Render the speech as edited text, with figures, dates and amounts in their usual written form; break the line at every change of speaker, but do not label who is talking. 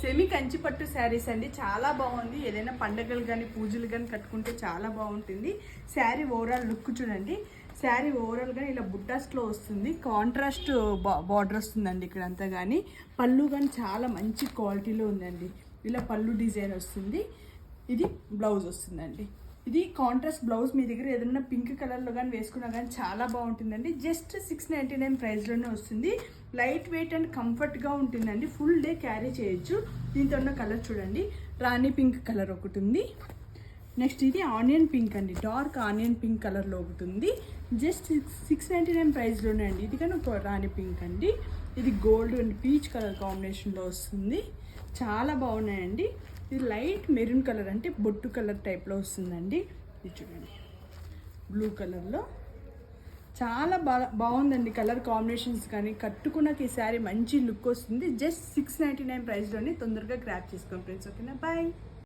Semi Kanchi పట్టు శారీస్ అండి, చాలా బాగుంది. ఏదైనా పండగలు కానీ పూజలు కానీ కట్టుకుంటే చాలా బాగుంటుంది. శారీ ఓవరాల్ లుక్ చూడండి. శారీ ఓవరాల్గా ఇలా బుట్టాస్లో వస్తుంది. కాంట్రాస్ట్ బార్డర్ వస్తుందండి ఇక్కడ అంతా. కానీ పళ్ళు కానీ చాలా మంచి క్వాలిటీలో ఉందండి. ఇలా పళ్ళు డిజైన్ వస్తుంది. ఇది బ్లౌజ్ వస్తుందండి. ఇది కాంట్రాస్ట్ బ్లౌజ్. మీ దగ్గర ఏదైనా పింక్ కలర్లో కానీ వేసుకున్నా కానీ చాలా బాగుంటుందండి. జస్ట్ 699 ప్రైస్లోనే వస్తుంది. లైట్ వెయిట్ అండ్ కంఫర్ట్గా ఉంటుందండి. ఫుల్ డే క్యారీ చేయొచ్చు. దీంతో ఉన్న కలర్ చూడండి, రాణి పింక్ కలర్ ఒకటి ఉంది. నెక్స్ట్ ఇది ఆనియన్ పింక్ అండి, డార్క్ ఆనియన్ పింక్ కలర్లో ఒకటి ఉంది. జస్ట్ 699 ప్రైస్లోనే అండి. ఇది కానీ ఒక రాణి పింక్ అండి. ఇది గోల్డ్ అండ్ పీచ్ కలర్ కాంబినేషన్లో వస్తుంది. చాలా బాగున్నాయండి. ఇది లైట్ మెరూన్ కలర్ అంటే బొట్టు కలర్ టైప్లో వస్తుందండి. ఇది చూడండి బ్లూ కలర్లో చాలా బాగుందండి. కలర్ కాంబినేషన్స్ కానీ కట్టుకున్నకి ఈ శారీ మంచి లుక్ వస్తుంది. జస్ట్ 699 ప్రైస్లోనే తొందరగా గ్రాప్ చేసుకోండి ఫ్రెండ్స్. ఓకేనా, బాయ్.